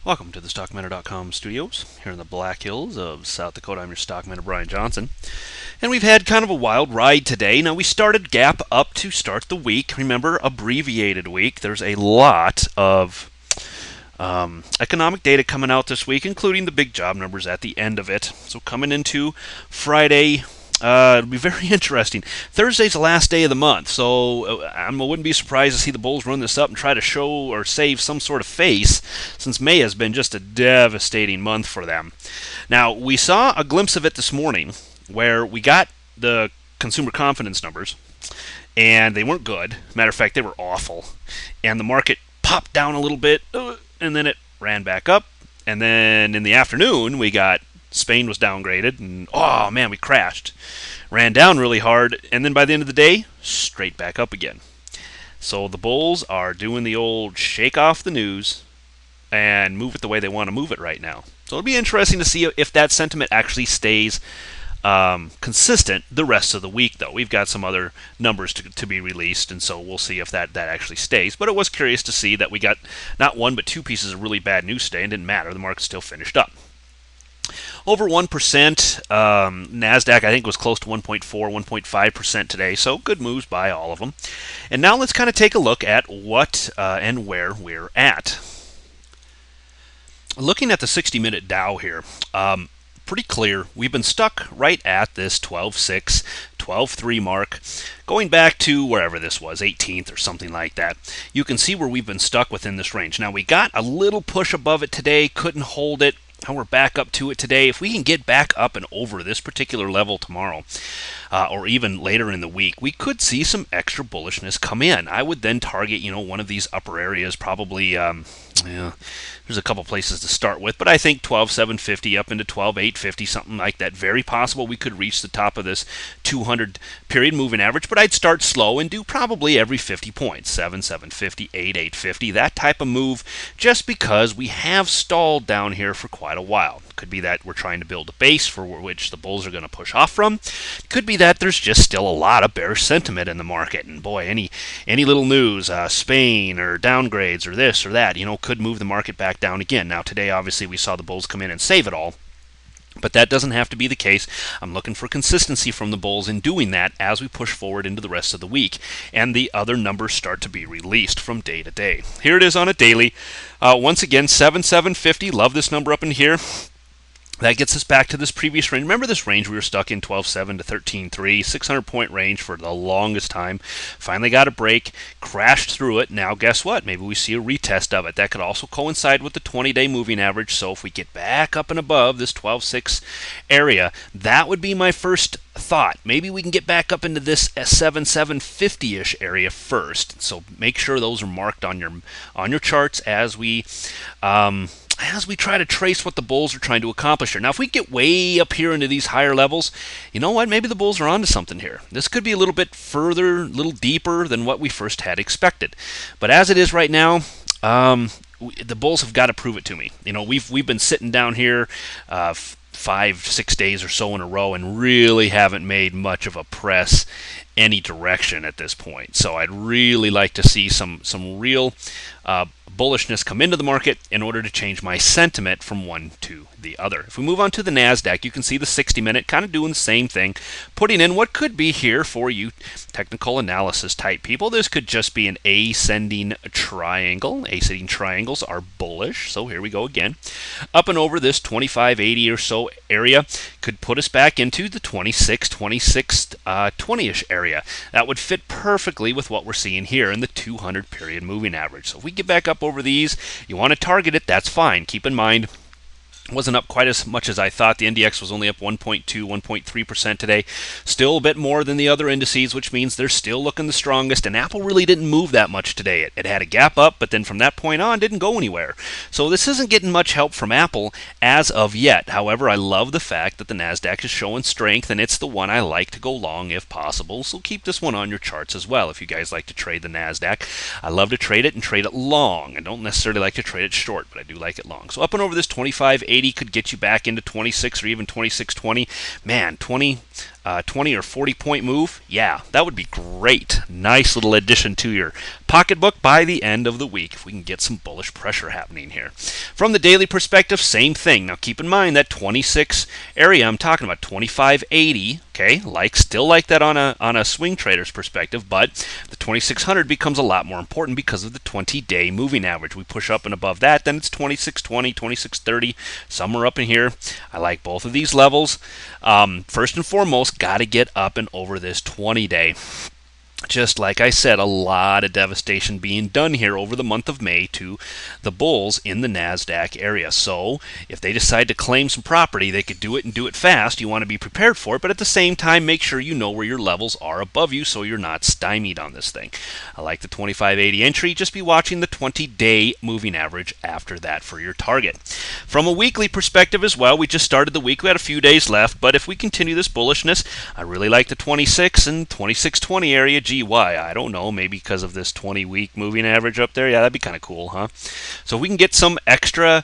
Welcome to the StockMiner.com studios here in the Black Hills of South Dakota. I'm your Stockminer, Brian Johnson. And we've had kind of a wild ride today. Now, we started gap up to start the week. Remember, abbreviated week. There's a lot of economic data coming out this week, including the big job numbers at the end of it. So coming into Friday, it'll be very interesting. Thursday's the last day of the month, so I wouldn't be surprised to see the Bulls run this up and try to show or save some sort of face, since May has been just a devastating month for them. Now, we saw a glimpse of it this morning, where we got the consumer confidence numbers, and they weren't good. Matter of fact, they were awful. And the market popped down a little bit, and then it ran back up. And then in the afternoon, we got Spain was downgraded, and oh man, we crashed. Ran down really hard, and then by the end of the day, straight back up again. So the Bulls are doing the old shake off the news and move it the way they want to move it right now. So it'll be interesting to see if that sentiment actually stays consistent the rest of the week, though. We've got some other numbers to be released, and so we'll see if that actually stays. But it was curious to see that we got not one but two pieces of really bad news today, and didn't matter. The market still finished up. Over 1%. NASDAQ, I think, was close to 1.4, 1.5% today, so good moves by all of them. And now let's kind of take a look at what and where we're at. Looking at the 60-minute Dow here, pretty clear. We've been stuck right at this 12.6, 12.3 mark, going back to wherever this was, 18th or something like that. You can see where we've been stuck within this range. Now, we got a little push above it today, couldn't hold it. And we're back up to it today. If we can get back up and over this particular level tomorrow, or even later in the week, we could see some extra bullishness come in. I would then target, one of these upper areas, probably. There's a couple places to start with, but I think 12,750 up into 12,850, something like that. Very possible we could reach the top of this 200 period moving average, but I'd start slow and do probably every 50 points, 7,750, 8,850, that type of move, just because we have stalled down here for quite a while. Could be that we're trying to build a base for which the Bulls are going to push off from. Could be that there's just still a lot of bearish sentiment in the market, and boy, any little news, Spain or downgrades or this or that, could move the market back down again. Now today, obviously, we saw the Bulls come in and save it all, but that doesn't have to be the case. I'm looking for consistency from the Bulls in doing that as we push forward into the rest of the week, and the other numbers start to be released from day to day. Here it is on a daily. Once again, 7,750. Love this number up in here. That gets us back to this previous range. Remember this range we were stuck in, 12.7 to 13.3, 600-point range for the longest time. Finally got a break, crashed through it. Now guess what? Maybe we see a retest of it. That could also coincide with the 20-day moving average. So if we get back up and above this 12.6 area, that would be my first thought. Maybe we can get back up into this 7,750-ish area first. So make sure those are marked on your charts as we try to trace what the Bulls are trying to accomplish here. Now, if we get way up here into these higher levels, you know what? Maybe the Bulls are onto something here. This could be a little bit further, a little deeper than what we first had expected. But as it is right now, the Bulls have got to prove it to me. We've been sitting down here 5-6 days or so in a row and really haven't made much of a press any direction at this point. So I'd really like to see some real bullishness come into the market in order to change my sentiment from one to the other. If we move on to the NASDAQ, you can see the 60-minute kind of doing the same thing, putting in what could be here for you technical analysis type people. This could just be an ascending triangle. Ascending triangles are bullish, so here we go again. Up and over this 2580 or so area could put us back into the 20-ish area. That would fit perfectly with what we're seeing here in the 200 period moving average. So if we get back up over these, you want to target it, that's fine. Keep in mind, wasn't up quite as much as I thought. The NDX was only up 1.2, 1.3% today. Still a bit more than the other indices, which means they're still looking the strongest. And Apple really didn't move that much today. It had a gap up, but then from that point on, didn't go anywhere. So this isn't getting much help from Apple as of yet. However, I love the fact that the NASDAQ is showing strength, and it's the one I like to go long if possible. So keep this one on your charts as well if you guys like to trade the NASDAQ. I love to trade it and trade it long. I don't necessarily like to trade it short, but I do like it long. So up and over this 2580 could get you back into 26 or even 2620. Man, 20 or 40 point move, yeah, that would be great. Nice little addition to your pocketbook by the end of the week if we can get some bullish pressure happening here. From the daily perspective, same thing. Now keep in mind that 26 area I'm talking about, 2580. Okay, still like that on a swing trader's perspective, but the 2600 becomes a lot more important because of the 20-day moving average. We push up and above that, then it's 2620, 2630, somewhere up in here. I like both of these levels. First and foremost, got to get up and over this 20-day. Just like I said, a lot of devastation being done here over the month of May to the bulls in the NASDAQ area. So if they decide to claim some property, they could do it and do it fast. You want to be prepared for it, but at the same time, make sure you know where your levels are above you so you're not stymied on this thing. I like the 2580 entry. Just be watching the 20-day moving average after that for your target. From a weekly perspective as well, we just started the week. We had a few days left, but if we continue this bullishness, I really like the 26 and 2620 area. Gee, why? I don't know. Maybe because of this 20-week moving average up there. Yeah, that'd be kind of cool, huh? So we can get some extra,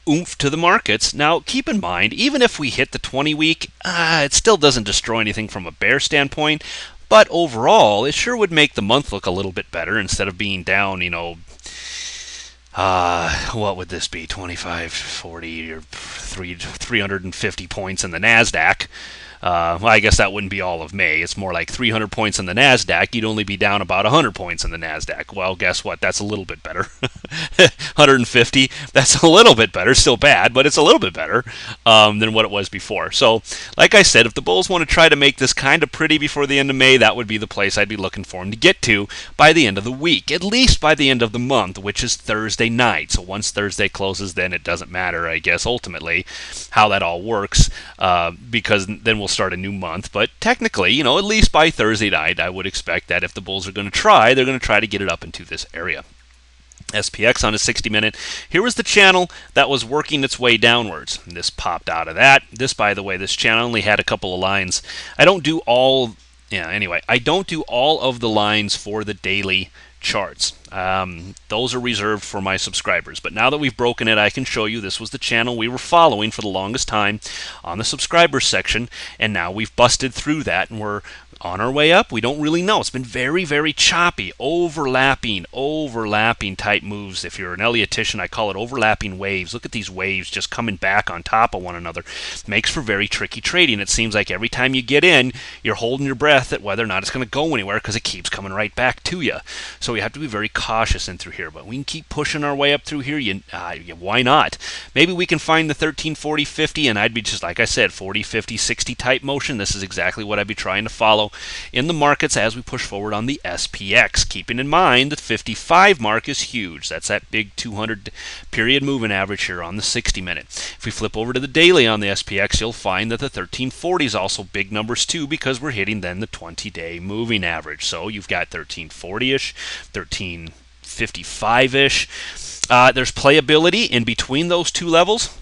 oomph to the markets. Now, keep in mind, even if we hit the 20-week, it still doesn't destroy anything from a bear standpoint. But overall, it sure would make the month look a little bit better instead of being down, what would this be? 25, 40, or 350 points in the NASDAQ. Well, I guess that wouldn't be all of May. It's more like 300 points in the NASDAQ. You'd only be down about 100 points in the NASDAQ. Well, guess what? That's a little bit better. 150, that's a little bit better. Still bad, but it's a little bit better than what it was before. So, like I said, if the bulls want to try to make this kind of pretty before the end of May, that would be the place I'd be looking for them to get to by the end of the week, at least by the end of the month, which is Thursday night. So once Thursday closes, then it doesn't matter, I guess, ultimately, how that all works, because then we'll start a new month. But technically, at least by Thursday night, I would expect that if the bulls are going to try, they're going to try to get it up into this area. SPX on a 60-minute. Here was the channel that was working its way downwards. This popped out of that. This, by the way, this channel only had a couple of lines. I don't do all of the lines for the daily charts. Those are reserved for my subscribers. But now that we've broken it, I can show you this was the channel we were following for the longest time on the subscribers section, and now we've busted through that and we're on our way up. We don't really know. It's been very, very choppy, overlapping type moves. If you're an Elliotician, I call it overlapping waves. Look at these waves just coming back on top of one another. Makes for very tricky trading. It seems like every time you get in, you're holding your breath at whether or not it's going to go anywhere because it keeps coming right back to you. So we have to be very cautious in through here. But we can keep pushing our way up through here. Why not? Maybe we can find the 13, 40, 50, and I'd be just, like I said, 40, 50, 60 type motion. This is exactly what I'd be trying to follow in the markets as we push forward on the SPX. Keeping in mind the 55 mark is huge. That's that big 200 period moving average here on the 60-minute. If we flip over to the daily on the SPX, you'll find that the 1340 is also big numbers too, because we're hitting then the 20-day moving average. So you've got 1340-ish, 1355-ish. There's playability in between those two levels.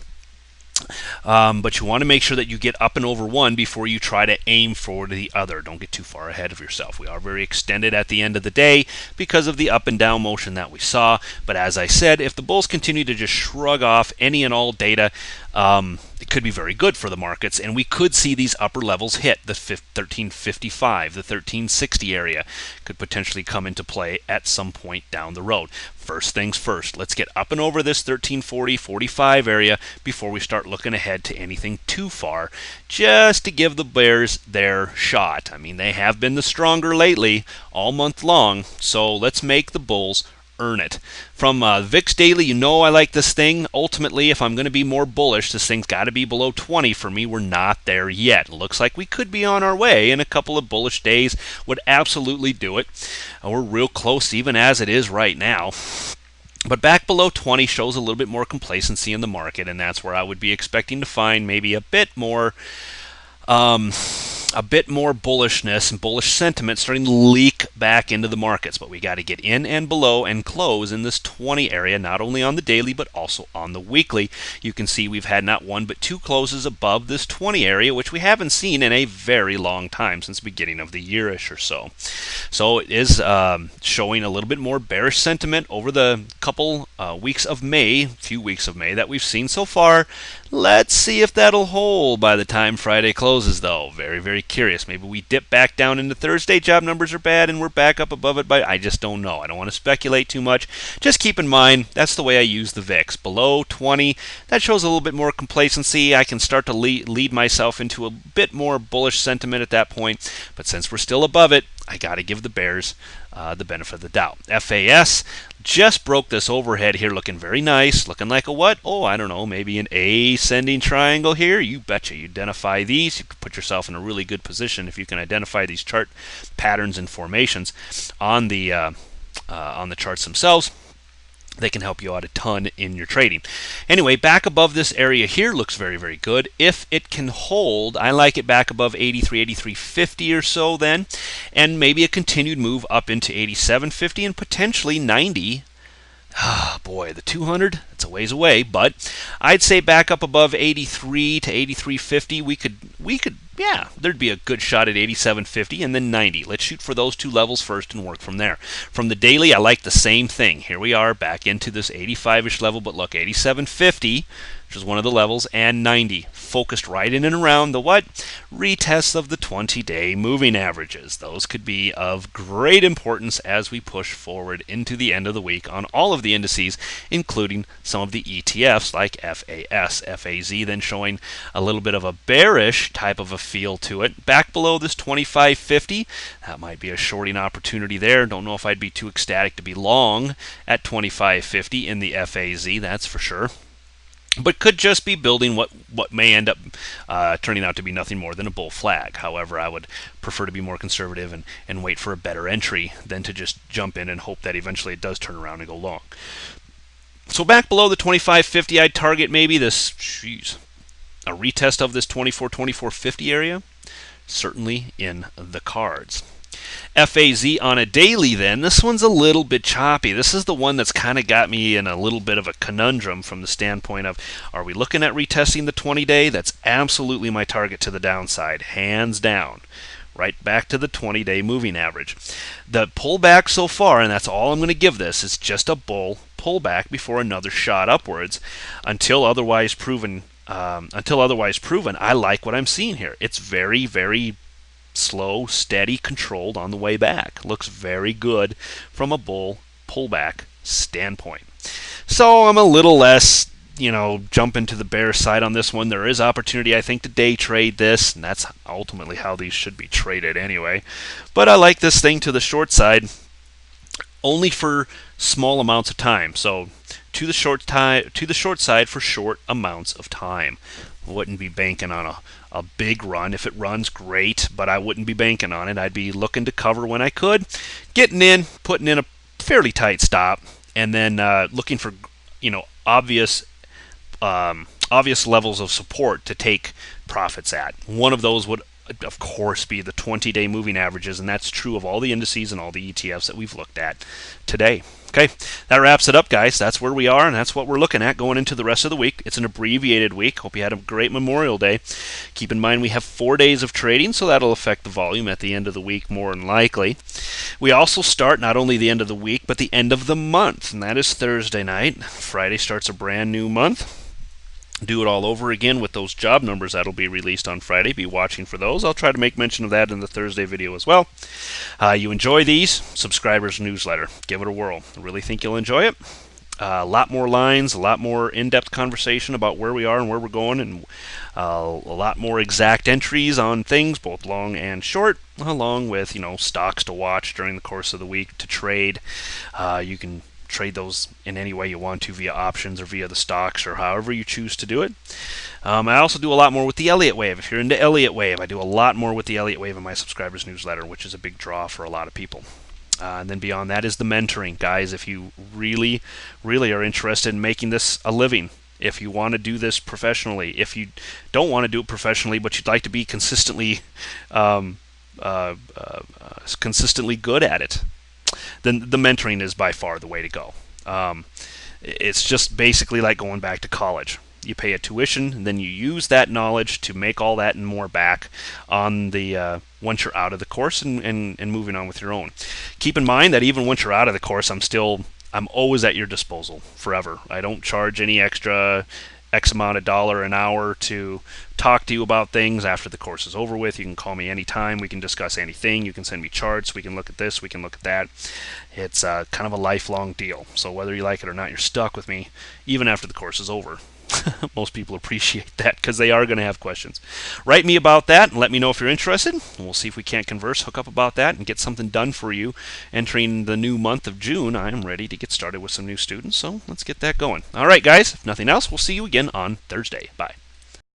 But you want to make sure that you get up and over one before you try to aim for the other. Don't get too far ahead of yourself. We are very extended at the end of the day because of the up and down motion that we saw. But as I said, if the bulls continue to just shrug off any and all data, it could be very good for the markets, and we could see these upper levels hit. The 1355, the 1360 area could potentially come into play at some point down the road. First things first, let's get up and over this 1340, 45 area before we start looking ahead to anything too far, just to give the bears their shot. I mean, they have been the stronger lately all month long, so let's make the bulls earn it. From VIX Daily, I like this thing. Ultimately, if I'm going to be more bullish, this thing's got to be below 20 for me. We're not there yet. Looks like we could be on our way, and a couple of bullish days would absolutely do it. We're real close even as it is right now. But back below 20 shows a little bit more complacency in the market, and that's where I would be expecting to find maybe a bit more bullishness and bullish sentiment starting to leak back into the markets. But we got to get in and below and close in this 20 area, not only on the daily but also on the weekly. You can see we've had not one but two closes above this 20 area, which we haven't seen in a very long time, since the beginning of the year-ish or so. So it is showing a little bit more bearish sentiment over the couple weeks of May, few weeks of May that we've seen so far. Let's see if that'll hold by the time Friday closes, though. Very, very curious. Maybe we dip back down into Thursday, job numbers are bad, and we're back up above it, but I just don't know. I don't want to speculate too much. Just keep in mind, that's the way I use the VIX. Below 20, that shows a little bit more complacency. I can start to lead myself into a bit more bullish sentiment at that point, but since we're still above it, I got to give the bears the benefit of the doubt. FAS just broke this overhead here, looking very nice, looking like a what? Oh, I don't know, maybe an ascending triangle here. You betcha. You identify these, you can put yourself in a really good position if you can identify these chart patterns and formations on the charts themselves. They can help you out a ton in your trading. Anyway, back above this area here looks very, very good. If it can hold, I like it back above 83, 83.50 or so then, and maybe a continued move up into 87.50 and potentially 90. Ah, boy, the 200, it's a ways away, but I'd say back up above 83 to 83.50, we could, yeah, there'd be a good shot at 87.50 and then 90. Let's shoot for those two levels first and work from there. From the daily, I like the same thing. Here we are back into this 85-ish level, but look, 87.50, which is one of the levels, and 90. Focused right in and around the what? Retests of the 20-day moving averages. Those could be of great importance as we push forward into the end of the week on all of the indices, including some of the ETFs like FAS, FAZ, then showing a little bit of a bearish type of a feel to it. Back below this 25.50, that might be a shorting opportunity there. Don't know if I'd be too ecstatic to be long at 25.50 in the FAZ, that's for sure. But could just be building what may end up turning out to be nothing more than a bull flag. However, I would prefer to be more conservative and wait for a better entry than to just jump in and hope that eventually it does turn around and go long. So back below the 25.50, I'd target maybe this, a retest of this 24.50 area. Certainly in the cards. FAZ on a daily then, this one's a little bit choppy. This is the one that's kind of got me in a little bit of a conundrum from the standpoint of, are we looking at retesting the 20-day? That's absolutely my target to the downside, hands down. Right back to the 20-day moving average. The pullback so far, and that's all I'm going to give this, is just a bull pullback before another shot upwards until otherwise proven. I like what I'm seeing here. It's very, very slow, steady, controlled on the way back. Looks very good from a bull pullback standpoint. So I'm a little less, jump into the bear side on this one. There is opportunity, I think, to day trade this, and that's ultimately how these should be traded anyway. But I like this thing to the short side only for small amounts of time. So to the short side for short amounts of time. Wouldn't be banking on a big run. If it runs, great, but I wouldn't be banking on it. I'd be looking to cover when I could, getting in, putting in a fairly tight stop, and then looking for obvious levels of support to take profits at. One of those would, of course, be the 20-day moving averages, and that's true of all the indices and all the ETFs that we've looked at today. Okay, that wraps it up, guys. That's where we are, and that's what we're looking at going into the rest of the week. It's an abbreviated week. Hope you had a great Memorial Day. Keep in mind we have 4 days of trading, so that'll affect the volume at the end of the week more than likely. We also start not only the end of the week, but the end of the month, and that is Thursday night. Friday starts a brand new month. Do it all over again with those job numbers that'll be released on Friday. Be watching for those. I'll try to make mention of that in the Thursday video as well. You enjoy these? Subscribers newsletter. Give it a whirl. I really think you'll enjoy it. A lot more lines, a lot more in-depth conversation about where we are and where we're going, and a lot more exact entries on things, both long and short, along with stocks to watch during the course of the week to trade. You can trade those in any way you want to via options or via the stocks or however you choose to do it. I also do a lot more with the Elliott Wave. If you're into Elliott Wave, I do a lot more with the Elliott Wave in my subscribers newsletter, which is a big draw for a lot of people. And then beyond that is the mentoring. Guys, if you really, really are interested in making this a living, if you want to do this professionally, if you don't want to do it professionally but you'd like to be consistently good at it, then the mentoring is by far the way to go. It's just basically like going back to college. You pay a tuition, and then you use that knowledge to make all that and more back on the once you're out of the course and moving on with your own. Keep in mind that even once you're out of the course, I'm always at your disposal forever. I don't charge any extra X amount of dollar an hour to talk to you about things after the course is over with. You can call me anytime. We can discuss anything. You can send me charts. We can look at this. We can look at that. It's kind of a lifelong deal. So whether you like it or not, you're stuck with me even after the course is over. Most people appreciate that because they are going to have questions. Write me about that and let me know if you're interested. And we'll see if we can't converse, hook up about that, and get something done for you. Entering the new month of June, I am ready to get started with some new students, so let's get that going. All right, guys, if nothing else, we'll see you again on Thursday. Bye.